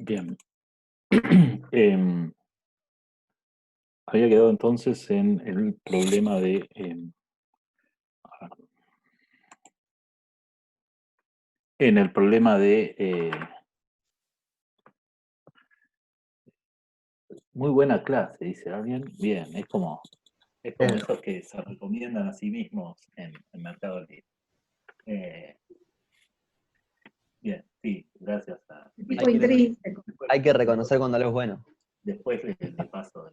Bien. Em, Había quedado entonces en el problema de, a ver, en el problema de, muy buena clase, dice alguien. Bien, es como Eh, esos que se recomiendan a sí mismos en Mercado Libre. Eh, Bien, sí, gracias a... hay Tipo que, intrínseco. Después, hay que reconocer cuando algo es bueno. después le paso.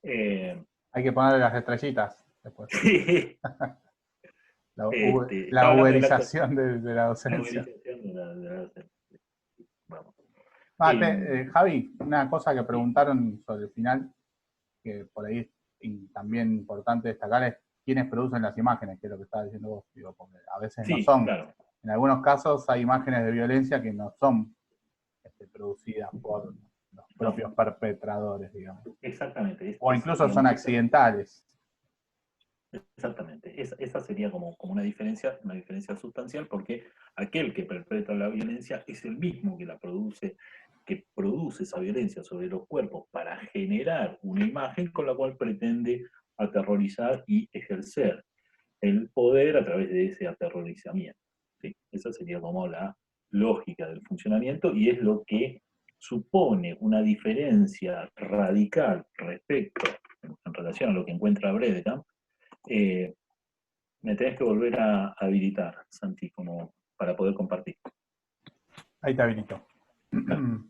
Eh, Hay que ponerle las estrellitas después. sí, La estaba hablando del acto uberización de la la docencia. uberización de la docencia. Vamos. Javi, una cosa que preguntaron sobre el final, que por ahí es también importante destacar, es quiénes producen las imágenes, que es lo que estabas diciendo vos, digo, porque a veces no Sí, son, claro. en algunos casos hay imágenes de violencia que no son producidas por los No, propios perpetradores, digamos. exactamente. O incluso son Digamos, accidentales. exactamente. Esa sería como una diferencia sustancial, porque aquel que perpetra la violencia es el mismo que produce esa violencia sobre los cuerpos para generar una imagen con la cual pretende aterrorizar y ejercer el poder a través de ese aterrorizamiento. ¿Sí? Esa sería como la lógica del funcionamiento y es lo que supone una diferencia radical respecto, en relación a lo que encuentra Bredekamp. eh, Me tenés que volver a habilitar, Santi, como para poder compartir. Ahí te habilito. Claro.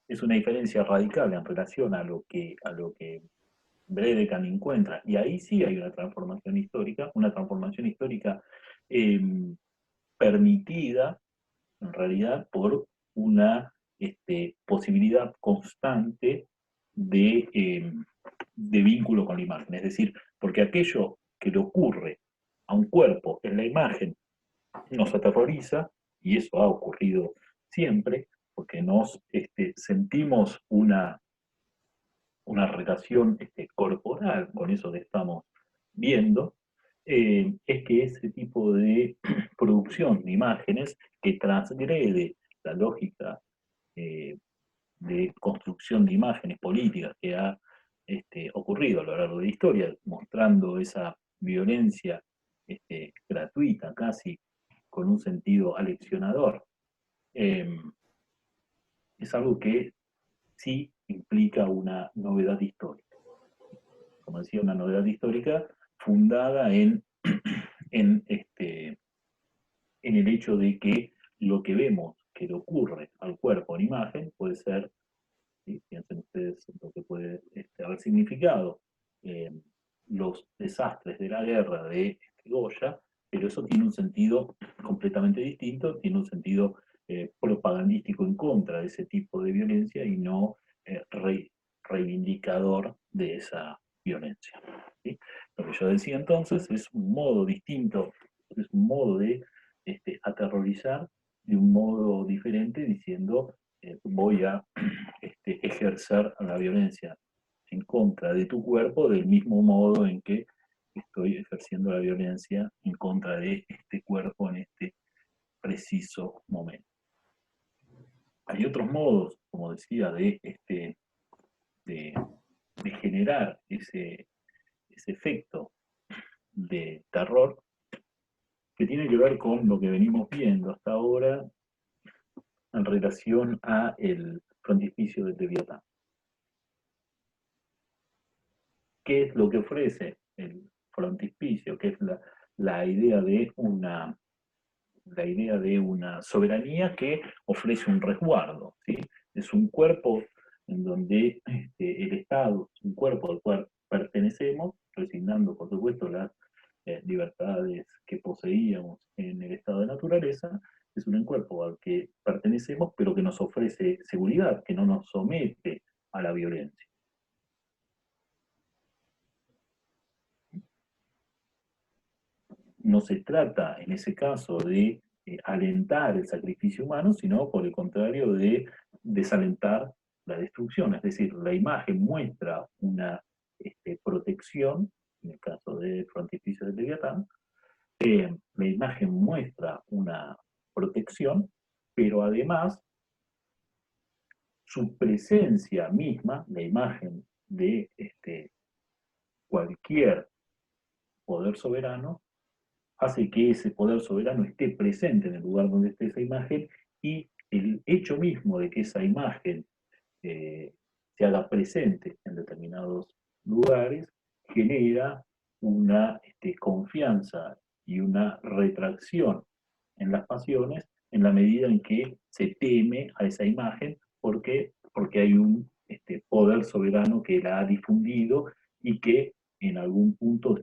Es una diferencia radical en relación a lo que Bredekamp encuentra, y ahí sí hay una transformación histórica eh, permitida, en realidad, por una posibilidad constante de vínculo con la imagen. Es decir, porque aquello que le ocurre a un cuerpo en la imagen nos aterroriza, y eso ha ocurrido siempre, porque nos sentimos una relación corporal con eso que estamos viendo, es que ese tipo de producción de imágenes que transgrede la lógica eh, de construcción de imágenes políticas que ha ocurrido a lo largo de la historia, mostrando esa violencia gratuita, casi con un sentido aleccionador, eh, es algo que sí implica una novedad histórica. Como decía, una novedad histórica fundada en en el hecho de que lo que vemos que le ocurre al cuerpo en imagen puede ser, ¿sí? Piensen ustedes lo que puede haber significado eh, los desastres de la guerra de Goya, pero eso tiene un sentido completamente distinto, tiene un sentido propagandístico en contra de ese tipo de violencia y no reivindicador de esa violencia. ¿Sí? Lo que yo decía entonces es un modo distinto, es un modo de aterrorizar de un modo diferente, diciendo voy a ejercer la violencia en contra de tu cuerpo del mismo modo en que estoy ejerciendo la violencia en contra de este cuerpo en este preciso momento. Hay otros modos, como decía, de, de generar ese efecto de terror que tiene que ver con lo que venimos viendo hasta ahora en relación a el frontispicio de Leviatán. ¿Qué es lo que ofrece el frontispicio? ¿Qué es la idea de una soberanía que ofrece un resguardo? ¿Sí? Es un cuerpo en donde el Estado es un cuerpo al cual pertenecemos, resignando, por supuesto, las libertades que poseíamos en el estado de naturaleza. Es un cuerpo al que pertenecemos, pero que nos ofrece seguridad, que no nos somete a la violencia. No se trata, en ese caso, de alentar el sacrificio humano, sino por el contrario de desalentar la destrucción. Es decir, la imagen muestra una protección, en el caso del frontispicio de Leviatán, la imagen muestra una protección, pero además su presencia misma, la imagen de cualquier poder soberano, hace que ese poder soberano esté presente en el lugar donde esté esa imagen, y el hecho mismo de que esa imagen se haga presente en determinados lugares genera una confianza y una retracción en las pasiones en la medida en que se teme a esa imagen porque hay un poder soberano que la ha difundido y que en algún punto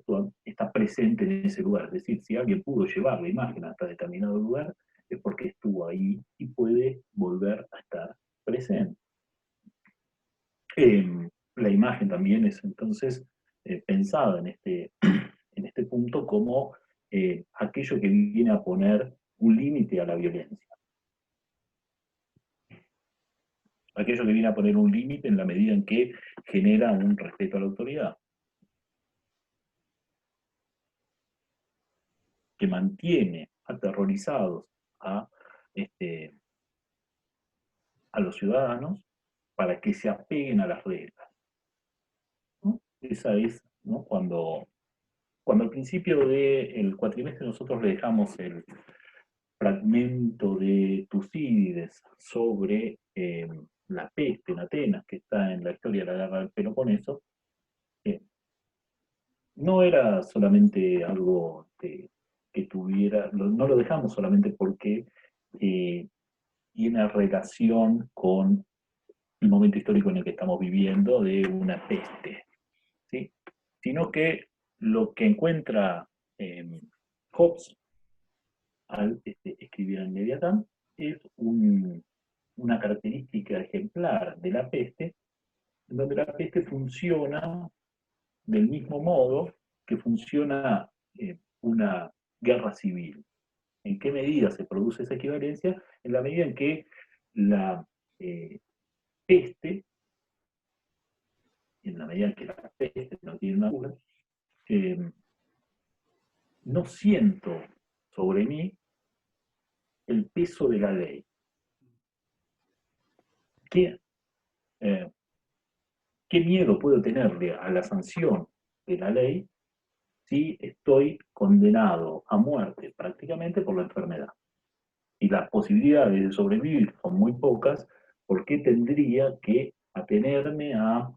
está presente en ese lugar. Es decir, si alguien pudo llevar la imagen hasta determinado lugar, es porque estuvo ahí y puede volver a estar presente. La imagen también es entonces pensada en este punto como aquello que viene a poner un límite a la violencia. Aquello que viene a poner un límite en la medida en que genera un respeto a la autoridad. Que mantiene aterrorizados a, a los ciudadanos para que se apeguen a las reglas, ¿no? Esa es, ¿no? Cuando al principio del cuatrimestre nosotros le dejamos el fragmento de Tucídides sobre la peste en Atenas, que está en la historia de la guerra del Peloponeso, no era solamente algo que tuviera, no lo dejamos solamente porque tiene relación con el momento histórico en el que estamos viviendo de una peste, ¿sí? Sino que lo que encuentra Hobbes al escribir en Leviatán es una característica ejemplar de la peste, en donde la peste funciona del mismo modo que funciona una guerra civil. ¿En qué medida se produce esa equivalencia? En la medida en que la peste, en la medida en que la peste no tiene una cura, no siento sobre mí el peso de la ley. ¿Qué, qué miedo puedo tenerle a la sanción de la ley si estoy condenado a muerte prácticamente por la enfermedad? Y las posibilidades de sobrevivir son muy pocas, ¿por qué tendría que atenerme a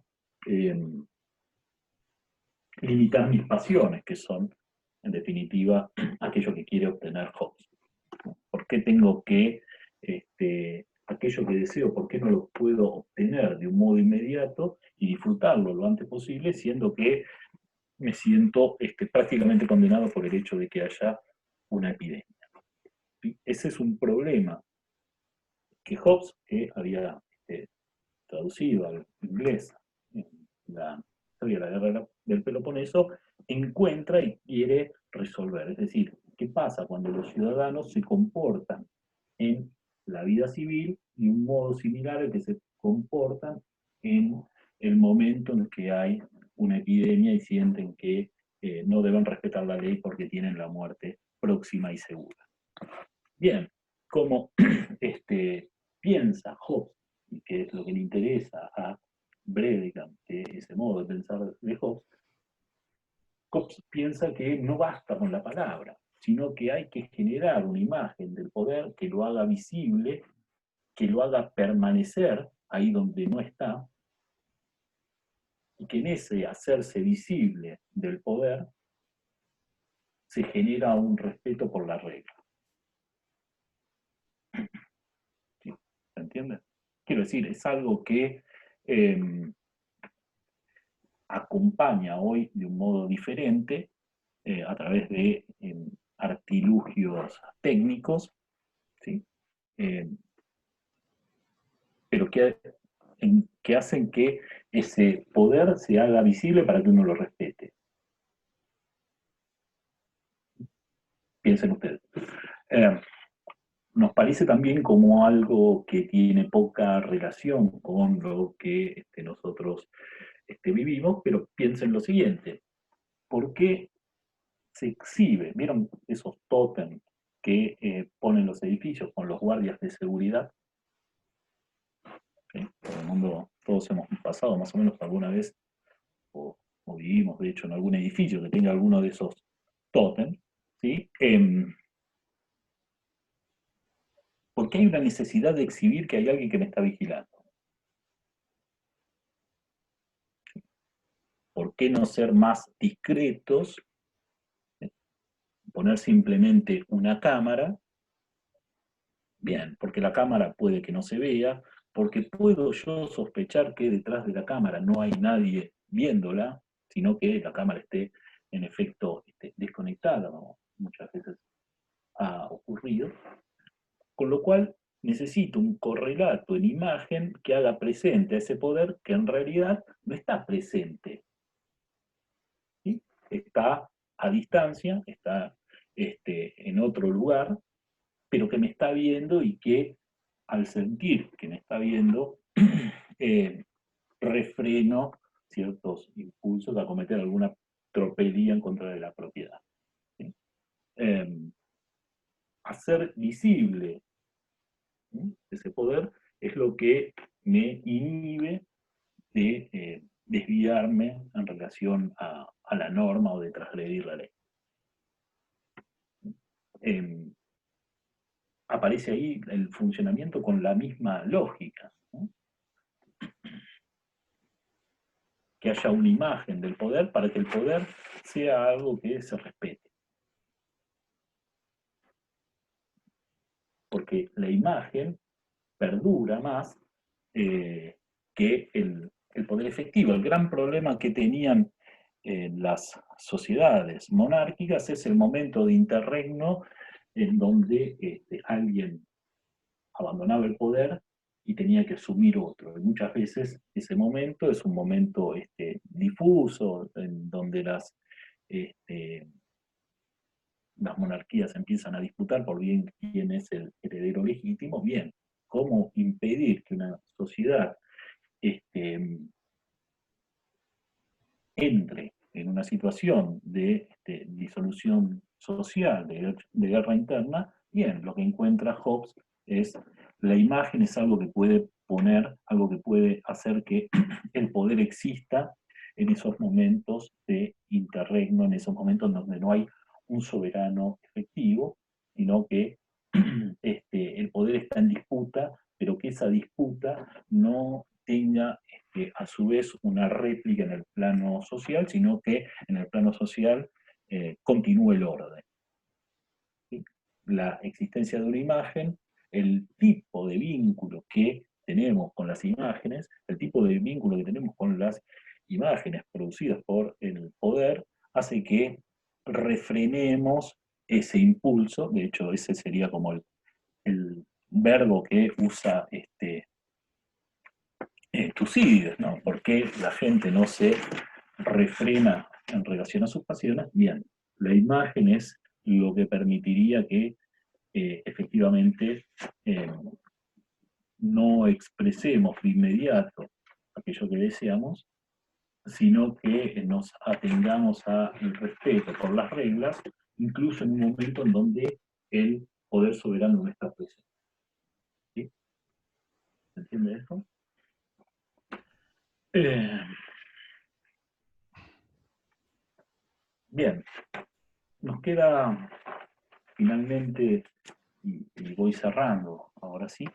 limitar mis pasiones, que son, en definitiva, aquello que quiere obtener Hobbes? ¿Por qué tengo que, aquello que deseo, por qué no lo puedo obtener de un modo inmediato y disfrutarlo lo antes posible, siendo que me siento prácticamente condenado por el hecho de que haya una epidemia? ¿Sí? Ese es un problema que Hobbes, que había traducido al inglés la historia de la guerra del Peloponeso, encuentra y quiere resolver. Es decir, ¿qué pasa cuando los ciudadanos se comportan en la vida civil de un modo similar al que se comportan en el momento en que hay una epidemia y sienten que no deben respetar la ley porque tienen la muerte próxima y segura? Bien, como piensa Hobbes, y que es lo que le interesa a Bredicam, de ese modo de pensar de Hobbes, Hobbes piensa que no basta con la palabra, sino que hay que generar una imagen del poder que lo haga visible, que lo haga permanecer ahí donde no está, y que en ese hacerse visible del poder se genera un respeto por la regla. ¿Sí? ¿Se entiende? Quiero decir, es algo que acompaña hoy de un modo diferente a través de artilugios técnicos, ¿sí? Pero que hacen que ese poder se haga visible para que uno lo respete. Piensen ustedes. Nos parece también como algo que tiene poca relación con lo que nosotros vivimos, pero piensen lo siguiente: ¿por qué se exhibe? ¿Vieron esos tótems que ponen los edificios con los guardias de seguridad? ¿sí? Todo el mundo, todos hemos pasado más o menos alguna vez, o vivimos de hecho en algún edificio que tenga alguno de esos tótems, ¿sí? Porque hay una necesidad de exhibir que hay alguien que me está vigilando. ¿Por qué no ser más discretos? Poner simplemente una cámara, bien, porque la cámara puede que no se vea, porque puedo yo sospechar que detrás de la cámara no hay nadie viéndola, sino que la cámara esté en efecto desconectada, como muchas veces ha ocurrido, con lo cual necesito un correlato en imagen que haga presente a ese poder que en realidad no está presente, ¿sí? Está a distancia, está en otro lugar, pero que me está viendo y que al sentir que me está viendo, eh, refreno ciertos impulsos a cometer alguna tropelía en contra de la propiedad. ¿Sí? Eh, Hacer visible, ¿sí?, ese poder es lo que me inhibe de desviarme en relación a la norma o de transgredir la ley. Eh, Aparece ahí el funcionamiento con la misma lógica, ¿no? Que haya una imagen del poder para que el poder sea algo que se respete. Porque la imagen perdura más que el poder efectivo. El gran problema que tenían las sociedades monárquicas es el momento de interregno en donde alguien abandonaba el poder y tenía que asumir otro. Y muchas veces ese momento es un momento difuso, en donde las monarquías empiezan a disputar por bien quién es el heredero legítimo. Bien, ¿cómo impedir que una sociedad entre en una situación de disolución social, de guerra interna? Bien, lo que encuentra Hobbes es la imagen es algo que puede poner, algo que puede hacer que el poder exista en esos momentos de interregno, en esos momentos donde no hay un soberano efectivo, sino que el poder está en disputa, pero que esa disputa no tenga a su vez una réplica en el plano social, sino que en el plano social continúe el orden. ¿Sí? La existencia de una imagen, el tipo de vínculo que tenemos con las imágenes, el tipo de vínculo que tenemos con las imágenes producidas por el poder, hace que refrenemos ese impulso. De hecho, ese sería como el verbo que usa Tucídides, ¿no? ¿Por qué la gente no se refrena en relación a sus pasiones? Bien, la imagen es lo que permitiría que efectivamente eh, no expresemos de inmediato aquello que deseamos, sino que nos atengamos al respeto por las reglas, incluso en un momento en donde el poder soberano no está presente. ¿Sí? ¿Se entiende esto? Bien, nos queda finalmente, y voy cerrando ahora sí,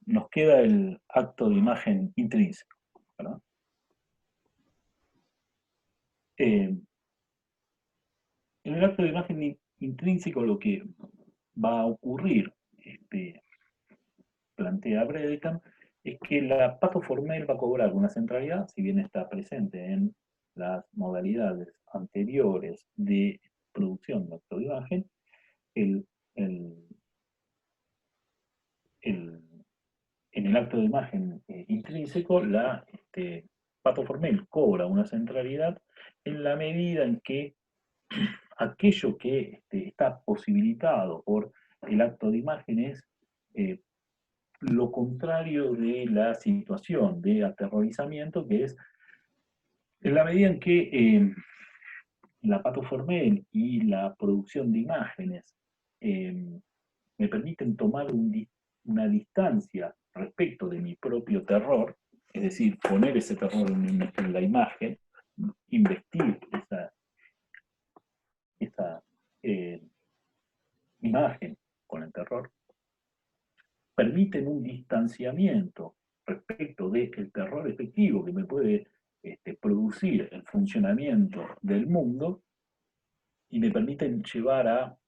nos queda el acto de imagen intrínseco, ¿verdad? En el acto de imagen intrínseco lo que va a ocurrir, plantea Bredicam, es que la Pato Formel va a cobrar una centralidad, si bien está presente en las modalidades anteriores de producción de acto de imagen, el, el, el en el acto de imagen intrínseco, la Pato Formel cobra una centralidad en la medida en que aquello que está posibilitado por el acto de imagen es lo contrario de la situación de aterrorizamiento, que es en la medida en que la Pato Formel y la producción de imágenes me permiten tomar una distancia respecto de mi propio terror, es decir, poner ese terror en la imagen, investir esa imagen con el terror, permiten un distanciamiento respecto del terror efectivo que me puede producir el funcionamiento del mundo y me permiten llevar a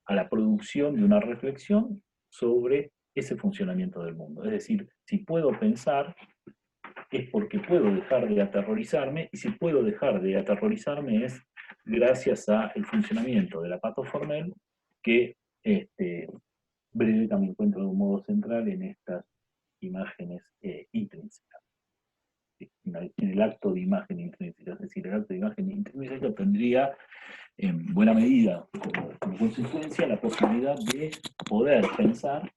la producción de una reflexión sobre ese funcionamiento del mundo. Es decir, si puedo pensar, es porque puedo dejar de aterrorizarme, y si puedo dejar de aterrorizarme es gracias al funcionamiento de la patoformel que Breve también encuentra de un modo central en estas imágenes intrínsecas. En el acto de imagen intrínseca, es decir, el acto de imagen intrínseca tendría en buena medida como consecuencia la posibilidad de poder pensar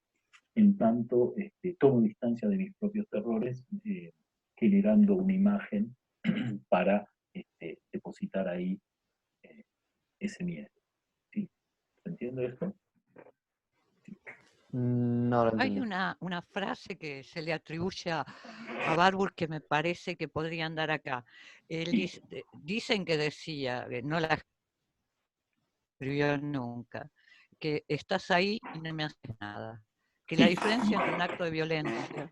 en tanto tomo distancia de mis propios terrores, generando una imagen para depositar ahí ese miedo. ¿Sí? ¿Se entiende esto? No lo Hay entendí. una frase que se le atribuye a Barbour que me parece que podría andar acá. Él dicen que decía, no la escribió nunca, que estás ahí y no me haces nada. Que la diferencia entre un acto de violencia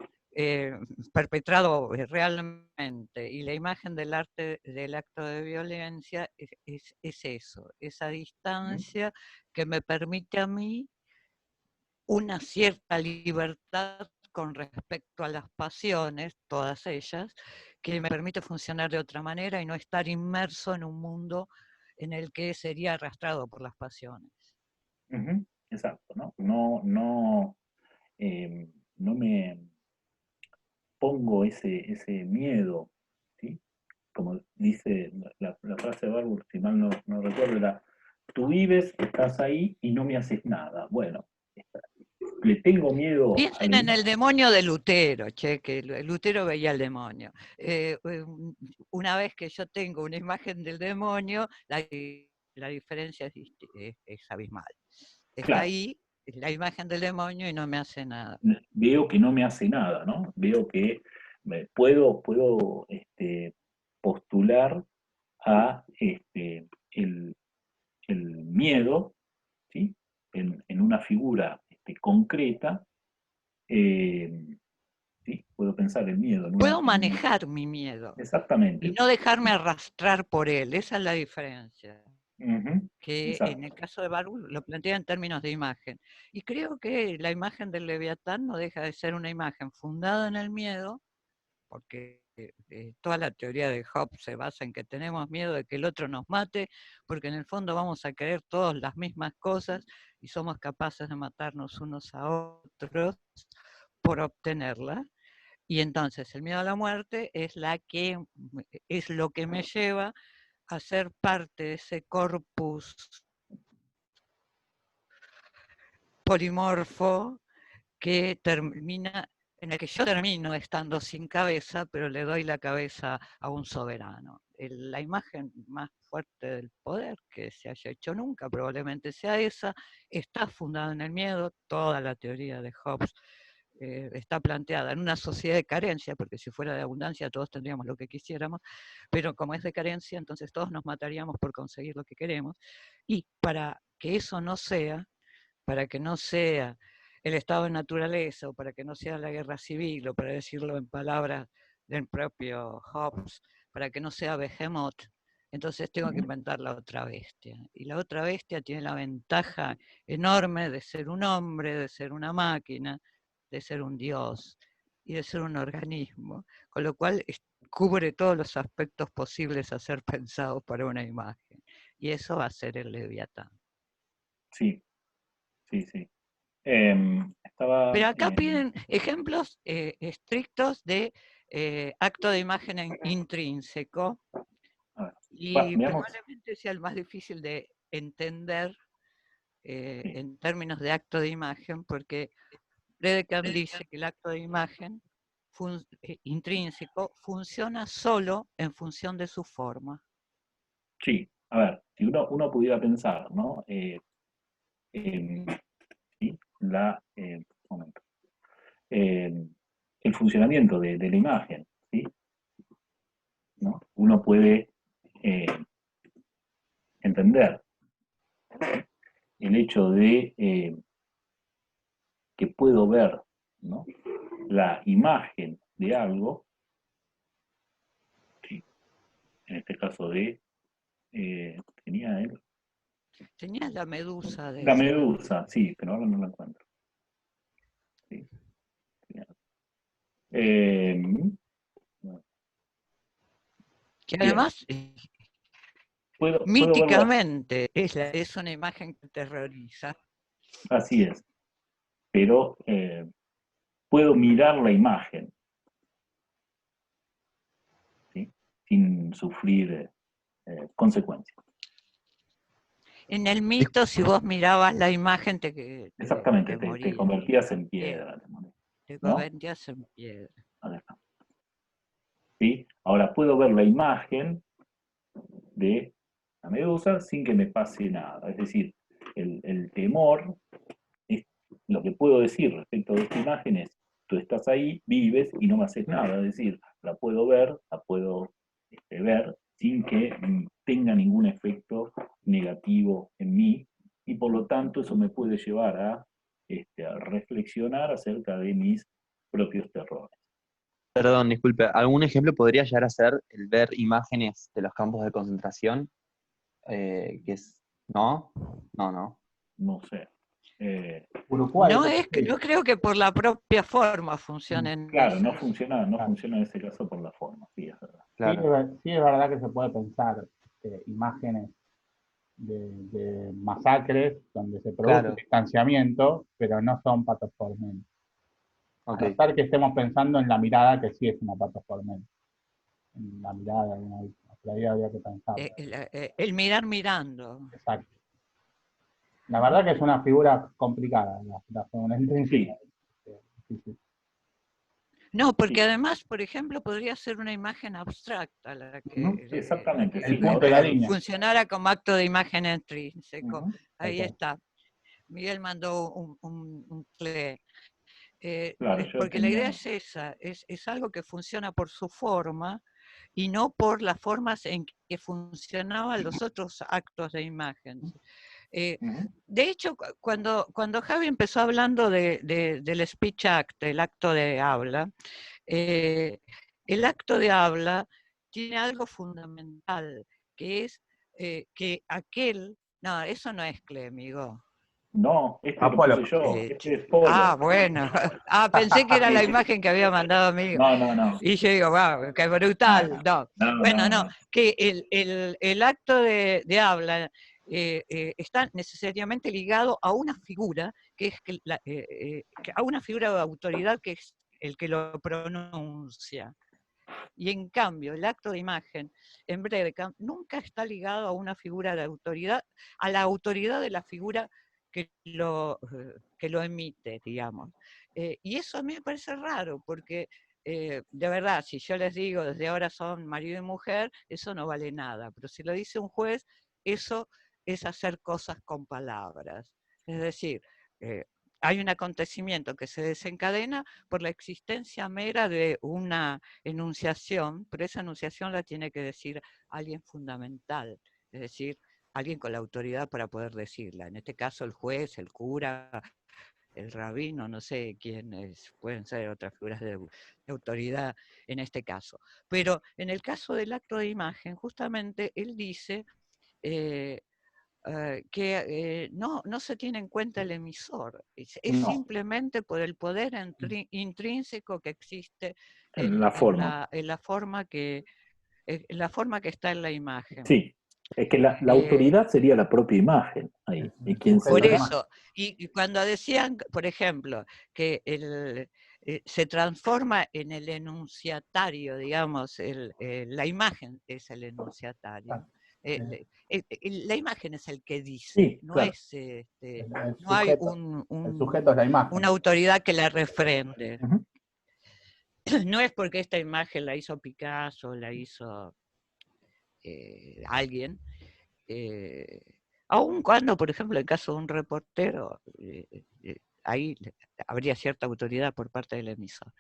perpetrado realmente y la imagen del arte del acto de violencia es eso, esa distancia que me permite a mí una cierta libertad con respecto a las pasiones, todas ellas, que me permite funcionar de otra manera y no estar inmerso en un mundo en el que sería arrastrado por las pasiones. Exacto, ¿no? No me pongo ese miedo, ¿sí? Como dice la frase de Barbour, si mal no recuerdo, era, tú vives, estás ahí y no me haces nada. Bueno, le tengo miedo Piensen en el demonio de Lutero, que Lutero veía al demonio. Una vez que yo tengo una imagen del demonio, la diferencia es abismal. Está claro, ahí la imagen del demonio y no me hace nada. Veo que no me hace nada, ¿no? Veo que puedo postular a el miedo, ¿sí? En una figura concreta, ¿sí? Puedo pensar el miedo Puedo manejar mi miedo y exactamente. no dejarme arrastrar por él. Esa es la diferencia. Que Exacto. en el caso de Barbour lo plantea en términos de imagen. Y creo que la imagen del Leviatán no deja de ser una imagen fundada en el miedo, porque toda la teoría de Hobbes se basa en que tenemos miedo de que el otro nos mate, porque en el fondo vamos a querer todas las mismas cosas y somos capaces de matarnos unos a otros por obtenerlas. Y entonces el miedo a la muerte es lo que me lleva a ser parte de ese corpus polimorfo que termina, en el que yo termino estando sin cabeza, pero le doy la cabeza a un soberano. La imagen más fuerte del poder que se haya hecho nunca, probablemente sea esa, está fundada en el miedo, toda la teoría de Hobbes está planteada en una sociedad de carencia, porque si fuera de abundancia todos tendríamos lo que quisiéramos, pero como es de carencia, entonces todos nos mataríamos por conseguir lo que queremos, y para que eso no sea, para que no sea el estado de naturaleza, o para que no sea la guerra civil, o para decirlo en palabras del propio Hobbes, para que no sea Behemoth, entonces tengo que inventar la otra bestia. Y la otra bestia tiene la ventaja enorme de ser un hombre, de ser una máquina, de ser un dios y de ser un organismo, con lo cual cubre todos los aspectos posibles a ser pensados para una imagen. Y eso va a ser el Leviatán. Sí. Pero acá piden ejemplos estrictos de acto de imagen intrínseco y probablemente sea el más difícil de entender en términos de acto de imagen, porque Dedekind dice que el acto de imagen intrínseco funciona solo en función de su forma. Sí, a ver, si uno pudiera pensar, ¿no? ¿Sí? Momento. el funcionamiento de la imagen, ¿sí? ¿No? Uno puede entender el hecho de que puedo ver, ¿no?, la imagen de algo, ¿sí? En este caso tenía él. Tenía la medusa de... La medusa, sí, pero ahora no la encuentro. Sí. Que Bien, además, puedo verla, míticamente, es una imagen que terroriza. así es, pero puedo mirar la imagen, ¿sí?, sin sufrir consecuencias. En el mito, si vos mirabas la imagen, Exactamente, te te morías. convertías en piedra, Te ¿no? convertías en piedra. ¿Sí? Ahora puedo ver la imagen de la medusa sin que me pase nada. Es decir, el temor, es lo que puedo decir respecto de esta imagen es: tú estás ahí, vives y no me haces nada. Es decir, la puedo ver ver sin que tenga ningún efecto negativo en mí, y por lo tanto eso me puede llevar a reflexionar acerca de mis propios terrores. Perdón, disculpe, ¿algún ejemplo podría llegar a ser el ver imágenes de los campos de concentración? Que es, ¿no? No. No sé. Uruguay. No creo que por la propia forma funcionen Claro, no esos. funciona Claro. en ese caso por la forma, sí, es verdad. Claro. Sí, es verdad que se puede pensar imágenes de masacres donde se produce Claro. distanciamiento, pero no son patos formen. Ok. A pesar que estemos pensando en la mirada, que sí es una patos formen. En la mirada, por ahí habría que pensar. El mirar mirando. Exacto. La verdad que es una figura complicada, la forma Sí. sí. No, porque Sí. además, por ejemplo, podría ser una imagen abstracta la Exactamente, El sí, punto y la que línea. funcionara como acto de imagen intrínseco. Ujú. Ahí está. Miguel mandó un cle. Claro, yo Porque la idea tenía... es esa, es algo que funciona por su forma y no por las formas en que funcionaban los otros actos de imagen. Ujú. De hecho, cuando Javi empezó hablando del speech act, el acto de habla, el acto de habla tiene algo fundamental, que es que aquel... No, eso no es cle, amigo. No, lo Apolo. puse yo, es Polo. Bueno. Pensé que era la Sí. imagen que había mandado amigo. No. Y yo digo, wow, qué brutal. No. Bueno, no, que el acto de habla está necesariamente ligado a una figura, que es a una figura de autoridad que es el que lo pronuncia. Y en cambio, el acto de imagen, en breve, nunca está ligado a una figura de autoridad, a la autoridad de la figura que lo emite, digamos. Y eso a mí me parece raro, porque de verdad, si yo les digo desde ahora son marido y mujer, eso no vale nada, pero si lo dice un juez, eso es hacer cosas con palabras. Es decir, hay un acontecimiento que se desencadena por la existencia mera de una enunciación, pero esa enunciación la tiene que decir alguien fundamental, es decir, alguien con la autoridad para poder decirla. En este caso el juez, el cura, el rabino, no sé quiénes, pueden ser otras figuras de autoridad en este caso. Pero en el caso del acto de imagen, justamente él dice que no se tiene en cuenta el emisor, es No. simplemente por el poder intrínseco que existe En la forma. en la forma que está en la imagen. Sí, es que la autoridad sería la propia imagen ahí. Y quien Por eso, y cuando decían, por ejemplo, que se transforma en el enunciatario, digamos, la imagen es el enunciatario. La imagen es el que dice, sí, no claro. es no hay el sujeto es la imagen. una autoridad que la refrende. Ujú. No es porque esta imagen la hizo Picasso, la hizo alguien, aun cuando, por ejemplo, en el caso de un reportero, ahí habría cierta autoridad por parte del emisor,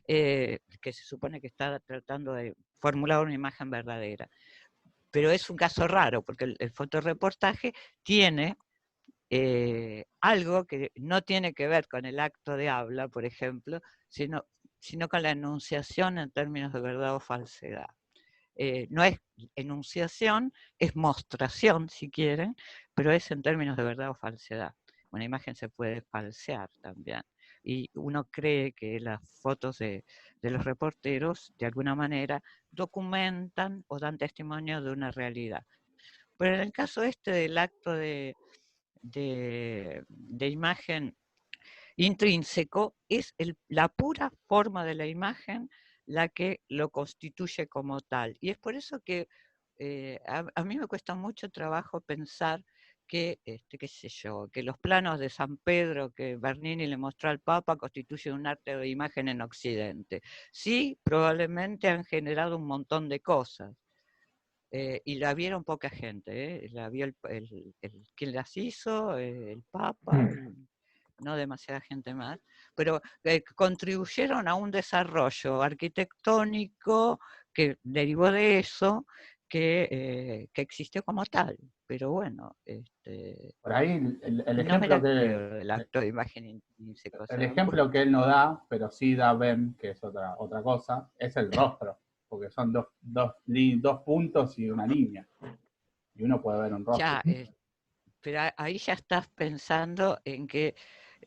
que se supone que está tratando de formular una imagen verdadera. Pero es un caso raro, porque el fotoreportaje tiene algo que no tiene que ver con el acto de habla, por ejemplo, sino con la enunciación en términos de verdad o falsedad. No es enunciación, es mostración, si quieren, pero es en términos de verdad o falsedad. Una imagen se puede falsear también. Y uno cree que las fotos de los reporteros, de alguna manera, documentan o dan testimonio de una realidad. Pero en el caso este del acto de imagen intrínseco, es la pura forma de la imagen la que lo constituye como tal. Y es por eso que a mí me cuesta mucho trabajo pensar que, qué sé yo, que los planos de San Pedro que Bernini le mostró al Papa constituyen un arte de imagen en Occidente. Sí, probablemente han generado un montón de cosas. Y la vieron poca gente, la vio quien las hizo, el Papa, no demasiada gente más, pero contribuyeron a un desarrollo arquitectónico que derivó de eso, que existió como tal. Pero bueno, Por ahí el no me ejemplo la creo del acto de imagen intrínseco. el ejemplo que él no da, pero sí da Ben, que es otra cosa, es el rostro, porque son dos puntos y una línea. Y uno puede ver un rostro. Ya, pero ahí ya estás pensando en que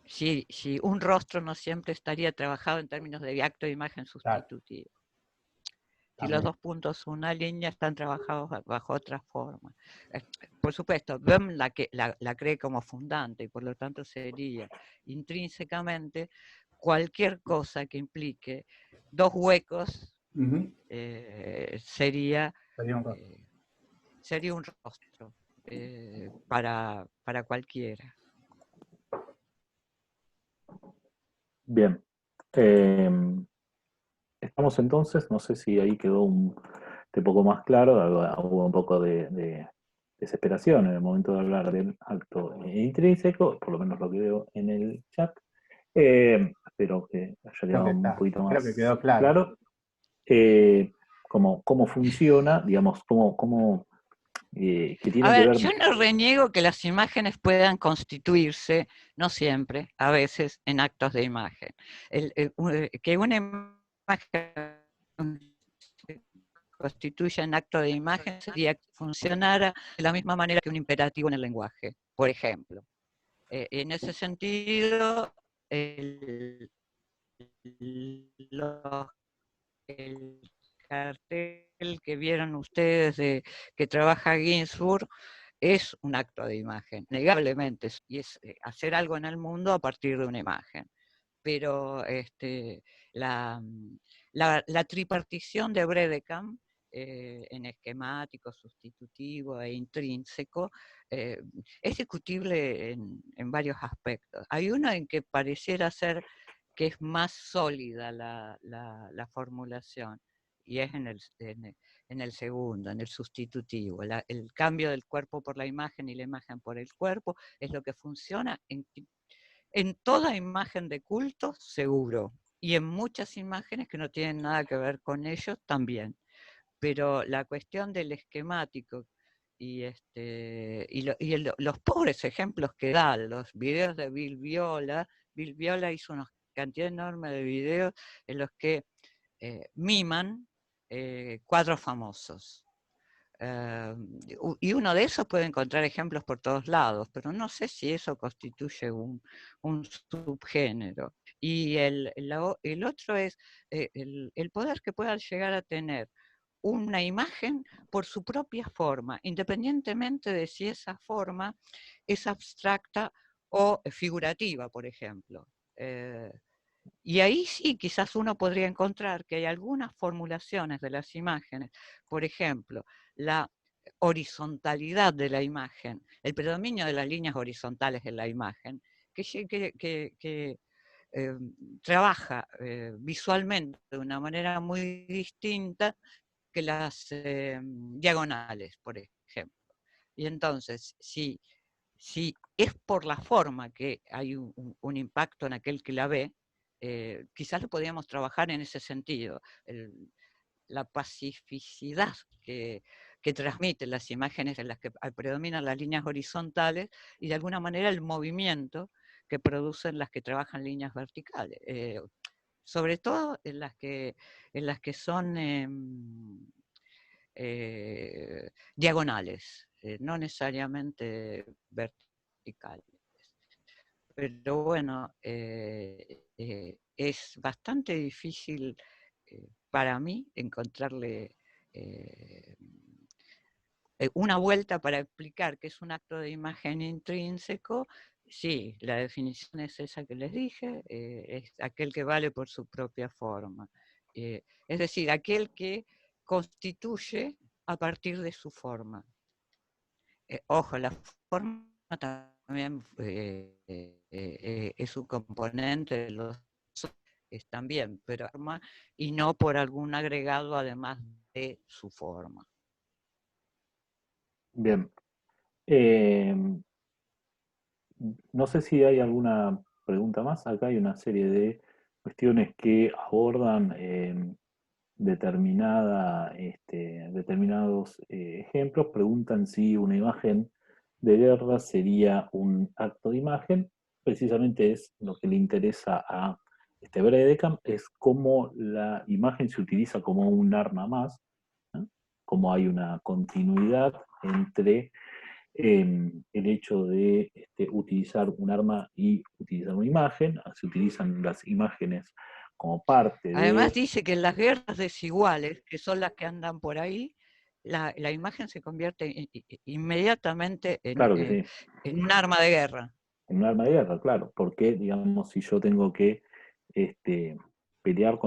si un rostro no siempre estaría trabajado en términos de acto de imagen sustitutivo. Si los dos puntos, una línea, están trabajados bajo otra forma. Por supuesto, Böhm la cree como fundante y por lo tanto sería intrínsecamente cualquier cosa que implique dos huecos, sería un rostro para cualquiera. Bien. Estamos entonces, no sé si ahí quedó un poco más claro, hubo un poco de desesperación en el momento de hablar del acto intrínseco, por lo menos lo que veo en el chat. Espero que haya quedado un poquito más creo que quedó claro. Cómo funciona, digamos, que tiene A que ver, ver. yo no reniego que las imágenes puedan constituirse, no siempre, a veces, en actos de imagen. Que una imagen se constituya en acto de imagen sería que funcionara de la misma manera que un imperativo en el lenguaje, por ejemplo. En ese sentido, el cartel que vieron ustedes que trabaja Ginsburg es un acto de imagen, negablemente, y es hacer algo en el mundo a partir de una imagen. Pero la tripartición de Bredekamp, en esquemático, sustitutivo e intrínseco, es discutible en varios aspectos. Hay uno en que pareciera ser que es más sólida la formulación, y es en el segundo, en el sustitutivo. El cambio del cuerpo por la imagen y la imagen por el cuerpo es lo que funciona en toda imagen de culto, seguro, y en muchas imágenes que no tienen nada que ver con ellos también. Pero la cuestión del esquemático y los pobres ejemplos que da, los videos de Bill Viola hizo una cantidad enorme de videos en los que miman cuadros famosos. Y uno de esos puede encontrar ejemplos por todos lados, pero no sé si eso constituye un subgénero. Y el otro es el poder que pueda llegar a tener una imagen por su propia forma, independientemente de si esa forma es abstracta o figurativa, por ejemplo. Y ahí sí, quizás uno podría encontrar que hay algunas formulaciones de las imágenes, por ejemplo, la horizontalidad de la imagen, el predominio de las líneas horizontales en la imagen, que trabaja visualmente de una manera muy distinta que las diagonales, por ejemplo. Y entonces, si es por la forma que hay un impacto en aquel que la ve, quizás lo podríamos trabajar en ese sentido. La pacificidad que transmiten las imágenes en las que predominan las líneas horizontales y de alguna manera el movimiento que producen las que trabajan líneas verticales. Sobre todo en las que son diagonales, no necesariamente verticales. Pero bueno, es bastante difícil para mí encontrarle una vuelta para explicar que es un acto de imagen intrínseco. Sí, la definición es esa que les dije, es aquel que vale por su propia forma. Es decir, aquel que constituye a partir de su forma. Ojo, la forma también es un componente de los también, pero y no por algún agregado además de su forma. Bien. No sé si hay alguna pregunta más. Acá hay una serie de cuestiones que abordan determinados ejemplos. Preguntan si una imagen de guerra sería un acto de imagen. Precisamente es lo que le interesa a Bredekamp, es cómo la imagen se utiliza como un arma más, ¿no? Cómo hay una continuidad entre el hecho de utilizar un arma y utilizar una imagen. Se utilizan las imágenes como parte Además de... dice que en las guerras desiguales, que son las que andan por ahí, la imagen se convierte inmediatamente Claro que sí, en un arma de guerra. en un arma de guerra, claro, porque, digamos, si yo tengo que pelear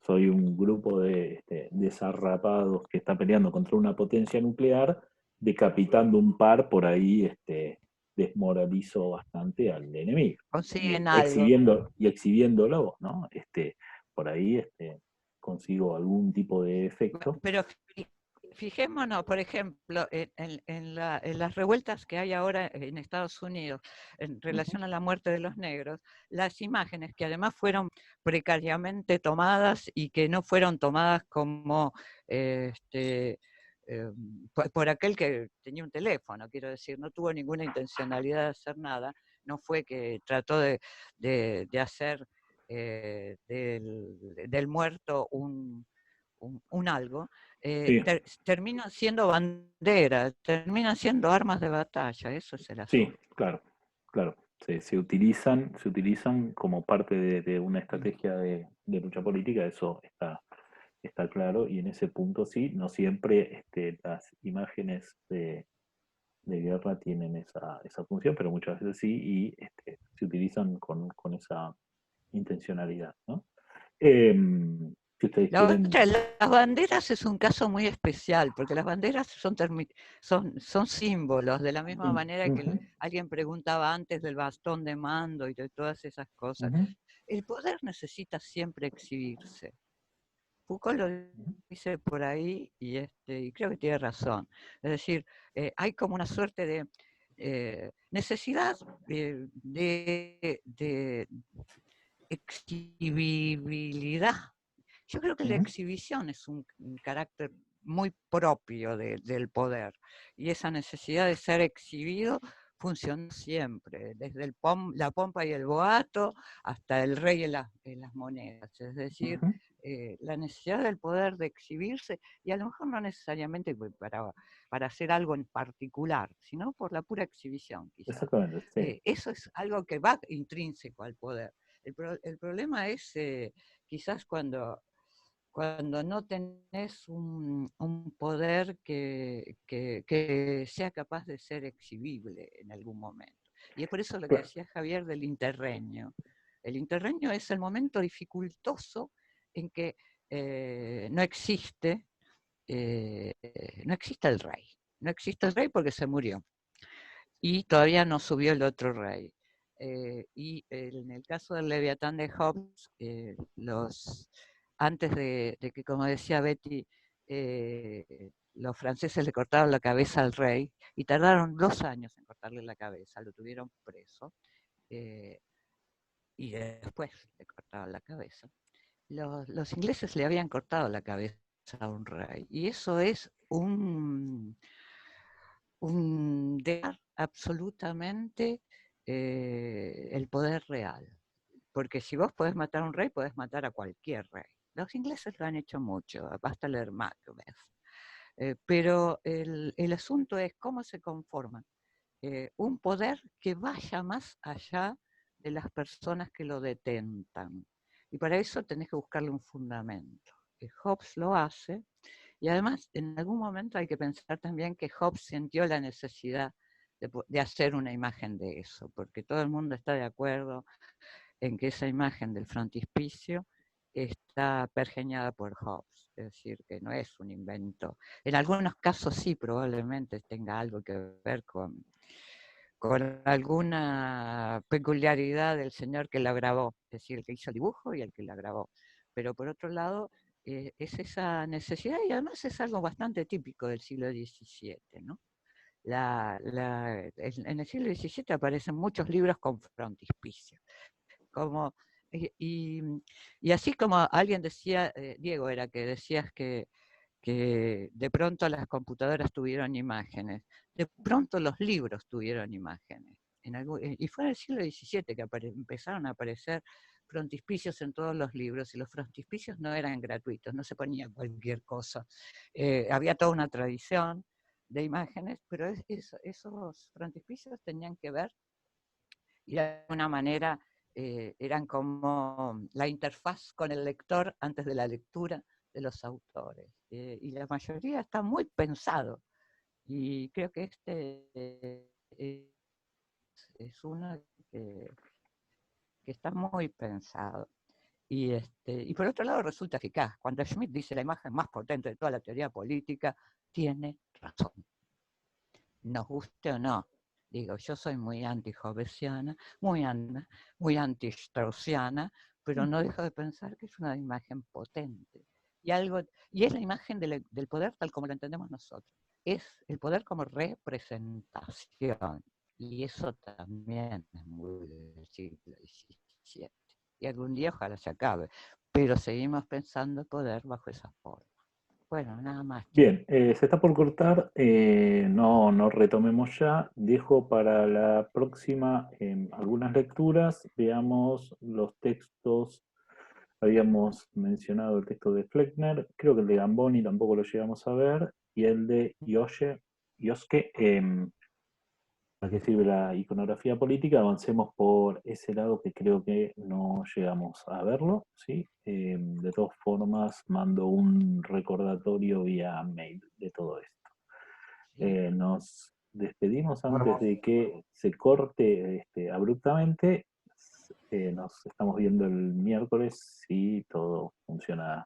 soy un grupo de desarrapados que está peleando contra una potencia nuclear, decapitando un par por ahí, desmoralizo bastante al enemigo. Consiguen algo. Y exhibiéndolo, ¿no? Por ahí consigo algún tipo de efecto. Pero fijémonos, por ejemplo, en las revueltas que hay ahora en Estados Unidos en relación a la muerte de los negros, las imágenes que además fueron precariamente tomadas y que no fueron tomadas como por aquel que tenía un teléfono, quiero decir, no tuvo ninguna intencionalidad de hacer nada, no fue que trató de hacer del muerto un algo, Sí, terminan siendo banderas, terminan siendo armas de batalla, eso es el sí, asunto. claro, claro. Se utilizan como parte de una estrategia de lucha política, eso está claro, y en ese punto sí, no siempre las imágenes de guerra tienen esa función, pero muchas veces sí, y se utilizan con esa intencionalidad, ¿no? Si ustedes La quieren... otra, las banderas es un caso muy especial, porque las banderas son símbolos, de la misma manera que Ujú, alguien preguntaba antes del bastón de mando y de todas esas cosas. ujú, El poder necesita siempre exhibirse. Foucault lo dice por ahí y creo que tiene razón. Es decir, hay como una suerte de necesidad de exhibibilidad. Yo creo que la ujú. exhibición es un carácter muy propio del poder y esa necesidad de ser exhibido funciona siempre, desde la pompa y el boato hasta el rey en las monedas. Es decir, Ujú. la necesidad del poder de exhibirse, y a lo mejor no necesariamente para hacer algo en particular, sino por la pura exhibición, quizás. Exactamente, sí. Eso es algo que va intrínseco al poder. El problema es quizás cuando no tenés un poder que sea capaz de ser exhibible en algún momento. Y es por eso lo que Claro. decía Javier del interreño. El interreño es el momento dificultoso en que no existe el rey. No existe el rey porque se murió. Y todavía no subió el otro rey. Y en el caso del Leviatán de Hobbes, antes de que, como decía Betty, los franceses le cortaron la cabeza al rey y tardaron 2 años en cortarle la cabeza, lo tuvieron preso y después le cortaron la cabeza. Los ingleses le habían cortado la cabeza a un rey y eso es un dejar absolutamente el poder real. Porque si vos podés matar a un rey, podés matar a cualquier rey. Los ingleses lo han hecho mucho, basta leer Macbeth. Pero el asunto es cómo se conforma un poder que vaya más allá de las personas que lo detentan. Y para eso tenés que buscarle un fundamento. Hobbes lo hace, y además en algún momento hay que pensar también que Hobbes sintió la necesidad de hacer una imagen de eso, porque todo el mundo está de acuerdo en que esa imagen del frontispicio está pergeñada por Hobbes, es decir, que no es un invento. En algunos casos sí, probablemente tenga algo que ver con alguna peculiaridad del señor que la grabó, es decir, el que hizo el dibujo y el que la grabó. Pero por otro lado, es esa necesidad, y además es algo bastante típico del siglo XVII, ¿no? En el siglo XVII aparecen muchos libros con frontispicio. Como, y así como alguien decía, Diego era que decías que de pronto las computadoras tuvieron imágenes, de pronto los libros tuvieron imágenes. Y fue en el siglo XVII que empezaron a aparecer frontispicios en todos los libros, y los frontispicios no eran gratuitos, no se ponía cualquier cosa. Había toda una tradición de imágenes, pero esos frontispicios tenían que ver, y de alguna manera eran como la interfaz con el lector antes de la lectura de los autores. Y la mayoría está muy pensado. Y creo que es uno que está muy pensado. Y por otro lado resulta eficaz. Cuando Schmitt dice la imagen más potente de toda la teoría política, tiene razón. Nos guste o no. Digo, yo soy muy anti-hobbesiana, muy anti-straussiana, pero no dejo de pensar que es una imagen potente. Y es la imagen del poder tal como lo entendemos nosotros. Es el poder como representación. Y eso también es muy del siglo XVII. Y algún día ojalá se acabe. Pero seguimos pensando poder bajo esa forma. Bueno, nada más. Bien, se está por cortar, no retomemos ya, dejo para la próxima algunas lecturas, veamos los textos, habíamos mencionado el texto de Fleckner, creo que el de Gamboni tampoco lo llegamos a ver, y el de Yoske, ¿para qué sirve la iconografía política? Avancemos por ese lado que creo que no llegamos a verlo, ¿sí? De todas formas, mando un recordatorio vía mail de todo esto. Nos despedimos antes de que se corte abruptamente. Nos estamos viendo el miércoles si todo funciona